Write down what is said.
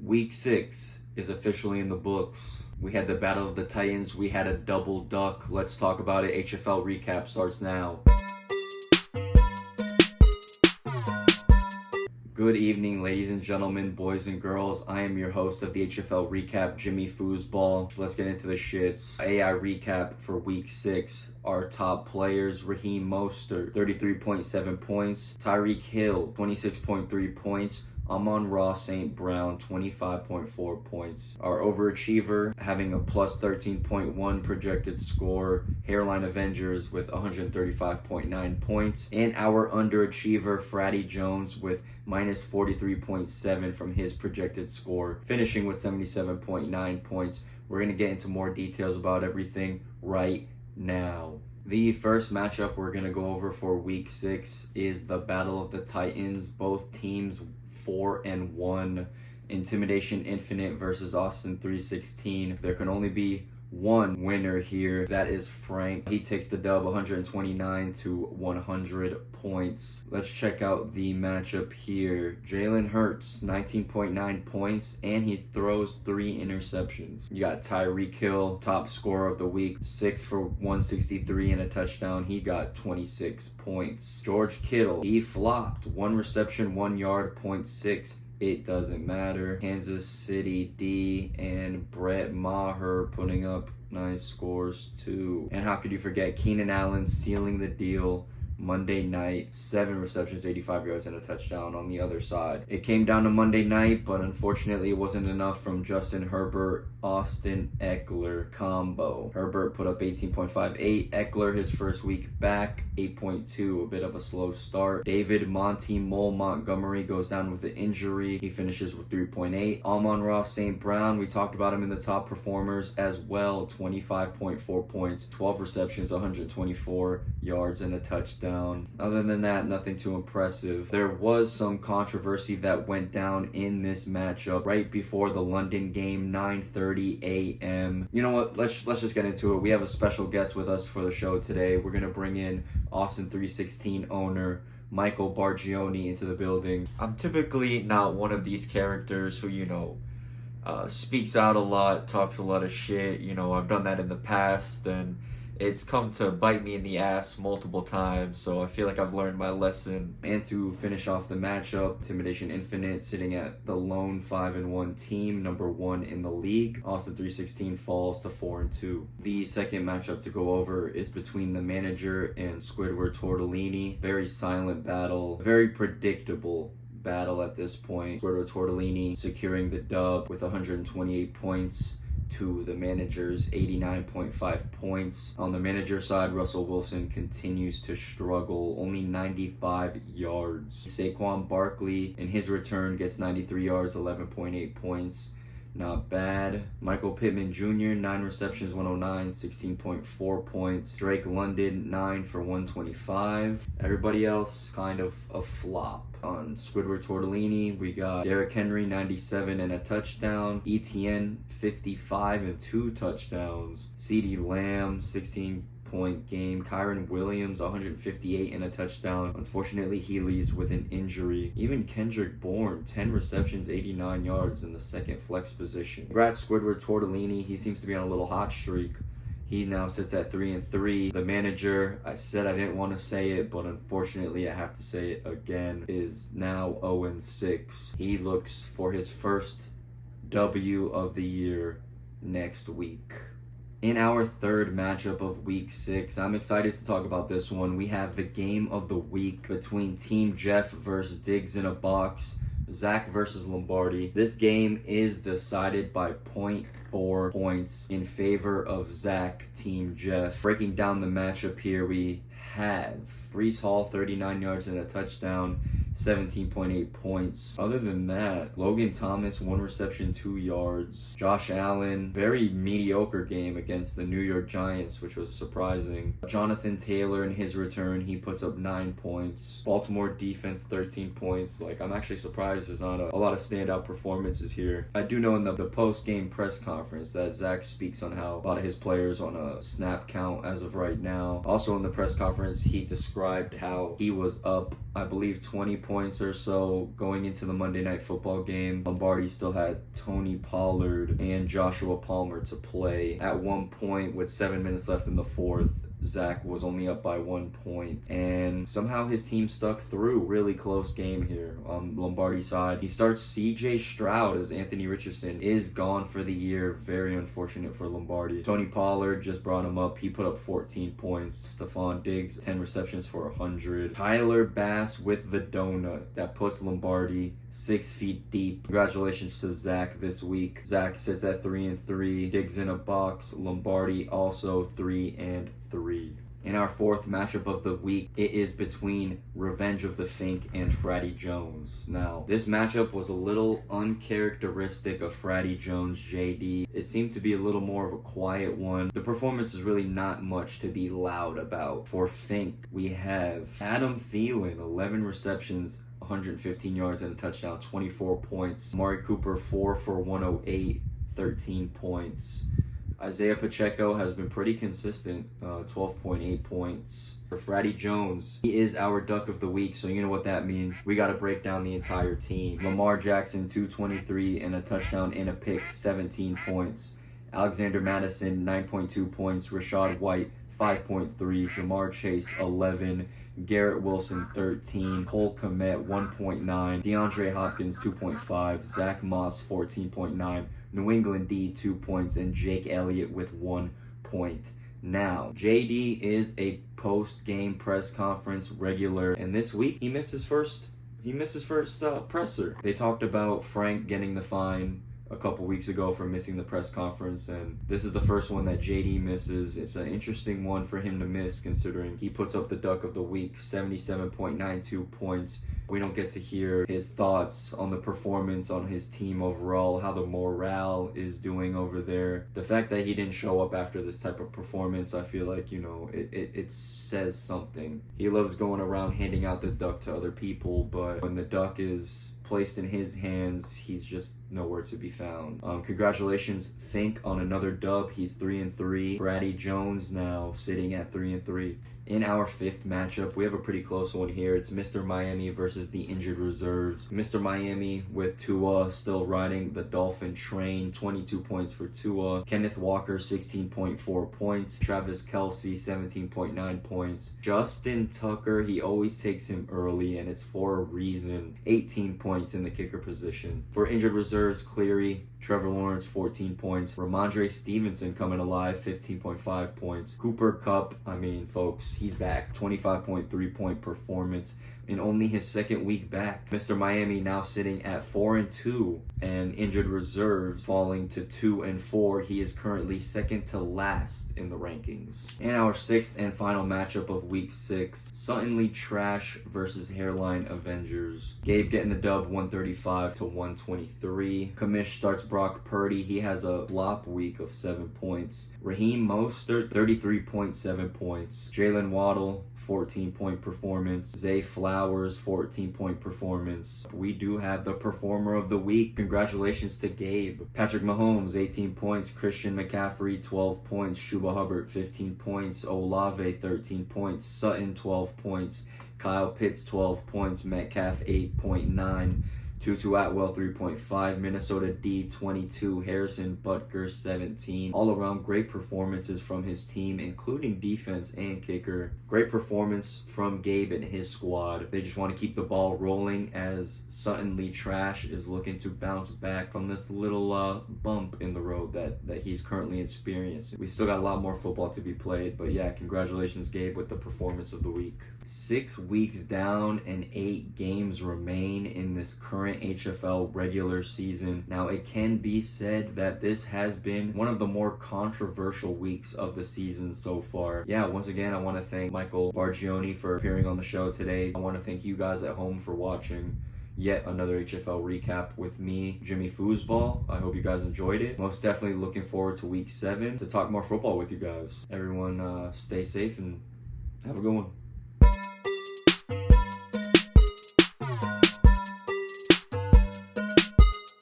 Week 6 is officially in the books. We had the Battle of the Titans. We had a double duck. Let's talk about it. HFL recap starts now. Good evening, ladies and gentlemen, boys and girls. I am your host of the HFL recap, Jimmy Fooseball. Let's get into the shits. AI recap for week 6. Our top players: Raheem Mostert, 33.7 points. Tyreek Hill, 26.3 points. Amon-Ra St. Brown, 25.4 points. Our overachiever, having a plus 13.1 projected score, Hairline Avengers with 135.9 points. And our underachiever, Fratty Jones, with minus 43.7 from his projected score, finishing with 77.9 points. We're going to get into more details about everything right now. The first matchup we're going to go over for week 6 is the Battle of the Titans. Both teams 4-1. Intimidation Infinite versus Austin 316. There can only be one winner here. That is Finnk. He takes the dub, 129 to 100 points. Let's check out the matchup here. Jalen Hurts, 19.9 points, and he throws 3 interceptions. You got Tyreek Hill, top scorer of the week, 6 for 163 and a touchdown. He got 26 points. George Kittle, he flopped. 1 reception, 1 yard, 0.6. It doesn't matter. Kansas City D and Brett Maher putting up nice scores too. And how could you forget Keenan Allen sealing the deal Monday night, 7 receptions, 85 yards, and a touchdown on the other side. It came down to Monday night, but unfortunately it wasn't enough from Justin Herbert, Austin Eckler combo. Herbert put up 18.58. Eckler, his first week back, 8.2, a bit of a slow start. David Monty Mole Montgomery goes down with an injury. He finishes with 3.8. Amon-Ra St. Brown, we talked about him in the top performers as well, 25.4 points, 12 receptions, 124 yards, and a touchdown. Other than that, nothing too impressive. There was some controversy that went down in this matchup right before the London game, 9:30 a.m. You know what? Let's just get into it. We have a special guest with us for the show today. We're gonna bring in Austin 316 owner Michael Bargioni into the building. I'm typically not one of these characters who, speaks out a lot, talks a lot of shit. I've done that in the past, and it's come to bite me in the ass multiple times, so I feel like I've learned my lesson. And to finish off the matchup, Intimidation Infinite sitting at the lone 5-1 team, number 1 in the league. Austin 316 falls to 4-2. The second matchup to go over is between the manager and Squidward Tortellini. Very silent battle, very predictable battle at this point. Squidward Tortellini securing the dub with 128 points to the manager's 89.5 points. On the manager side, Russell Wilson continues to struggle, only 95 yards. Saquon Barkley in his return gets 93 yards, 11.8 points. Not bad. Michael Pittman Jr., 9 receptions, 109, 16.4 points. Drake London, 9 for 125. Everybody else, kind of a flop. On Squidward Tortellini, we got Derrick Henry, 97 and a touchdown. ETN, 55 and 2 touchdowns. CeeDee Lamb, 16-point game. Kyron Williams, 158 and a touchdown. Unfortunately, he leaves with an injury. Even Kendrick Bourne, 10 receptions, 89 yards in the second flex position. Congrats, Squidward Tortellini. He seems to be on a little hot streak. He now sits at 3-3. The manager, I said I didn't want to say it, but unfortunately I have to say it again, is now 0-6. He looks for his first W of the year next week. In our third matchup of week 6, I'm excited to talk about this one. We have the game of the week between Team Jeff versus Diggs in a Box. Zach versus Lombardi. This game is decided by 0.4 points in favor of Zach, Team Jeff. Breaking down the matchup here, we have Breece Hall, 39 yards and a touchdown, 17.8 points. Other than that, Logan Thomas, 1 reception, 2 yards. Josh Allen, very mediocre game against the New York Giants, which was surprising. Jonathan Taylor in his return, he puts up 9 points. Baltimore defense, 13 points. I'm actually surprised there's not a lot of standout performances here. I do know in the post-game press conference that Zach speaks on how a lot of his players on a snap count as of right now. Also in the press conference, he described how he was up, I believe, 20 points or so going into the Monday Night Football game. Lombardi still had Tony Pollard and Joshua Palmer to play. At one point, with 7 minutes left in the fourth, Zach was only up by 1 point, and somehow his team stuck through. Really close game here on Lombardi's side. He starts CJ Stroud as Anthony Richardson is gone for the year. Very unfortunate for Lombardi. Tony Pollard just brought him up. He put up 14 points. Stephon Diggs, 10 receptions for 100. Tyler Bass with the donut that puts Lombardi 6 feet deep. Congratulations to Zach this week. Zach sits at 3-3. Diggs in a box. Lombardi also 3-3. In our fourth matchup of the week, it is between Revenge of the Finnk and Fratty Jones. Now, this matchup was a little uncharacteristic of Fratty Jones JD. It seemed to be a little more of a quiet one. The performance is really not much to be loud about. For Finnk, we have Adam Thielen, 11 receptions, 115 yards and a touchdown, 24 points. Amari Cooper, 4 for 108, 13 points. Isaiah Pacheco has been pretty consistent, 12.8 points. For Fratty Jones, he is our Duck of the Week, so you know what that means. We got to break down the entire team. Lamar Jackson, 223 and a touchdown and a pick, 17 points. Alexander Madison, 9.2 points. Rashad White, 5.3. Jamar Chase, 11. Garrett Wilson, 13. Cole Kmet, 1.9. DeAndre Hopkins, 2.5. Zach Moss, 14.9. New England D, 2 points. And Jake Elliott with 1 point. Now, JD is a post-game press conference regular, and this week he missed his first presser. They talked about Frank getting the fine a couple weeks ago for missing the press conference, and this is the first one that JD misses. It's an interesting one for him to miss, considering he puts up the Duck of the Week, 77.92 points. We don't get to hear his thoughts on the performance, on his team overall, how the morale is doing over there. The fact that he didn't show up after this type of performance, I feel like, it says something. He loves going around handing out the Duck to other people, but when the Duck is placed in his hands, he's just nowhere to be found. Congratulations, Finnk, on another dub. He's 3-3. Fratty Jones now sitting at 3-3. In our fifth matchup, we have a pretty close one here. It's Mr. Miami versus the injured reserves. Mr. Miami with Tua still riding the Dolphin train. 22 points for Tua. Kenneth Walker, 16.4 points. Travis Kelce, 17.9 points. Justin Tucker, he always takes him early, and it's for a reason. 18 points in the kicker position. For injured reserves, Cleary, Trevor Lawrence, 14 points. Ramondre Stevenson coming alive, 15.5 points. Cooper Kupp, folks, he's back. 25.3 point performance in only his second week back. Mr. Miami now sitting at 4-2, and injured reserves falling to 2-4. He is currently second to last in the rankings. In our sixth and final matchup of week 6, Suttonly Trash versus Hairline Avengers. Gabe getting the dub, 135 to 123. Commish starts Brock Purdy. He has a flop week of 7 points. Raheem Mostert, 33.7 points. Jalen Waddle, 14-point performance. Zay Flowers, 14-point performance. We do have the performer of the week. Congratulations to Gabe. Patrick Mahomes, 18 points. Christian McCaffrey, 12 points. Shuba Hubbard, 15 points. Olave, 13 points. Sutton, 12 points. Kyle Pitts, 12 points. Metcalf, 8.9. Tutu Atwell, 3.5. Minnesota D, 22. Harrison Butker, 17. All around great performances from his team, including defense and kicker. Great performance from Gabe and his squad. They just want to keep the ball rolling as Suttonly Trash is looking to bounce back from this little bump in the road that he's currently experiencing. We still got a lot more football to be played, but yeah, congratulations, Gabe, with the performance of the week. 6 weeks down and 8 games remain in this current HFL regular season. Now, it can be said that this has been one of the more controversial weeks of the season so far. Yeah, once again, I want to thank Michael Bargioni for appearing on the show today. I want to thank you guys at home for watching yet another HFL recap with me, Jimmy Fooseball. I hope you guys enjoyed it. Most definitely looking forward to week 7 to talk more football with you guys. Everyone, stay safe and have a good one.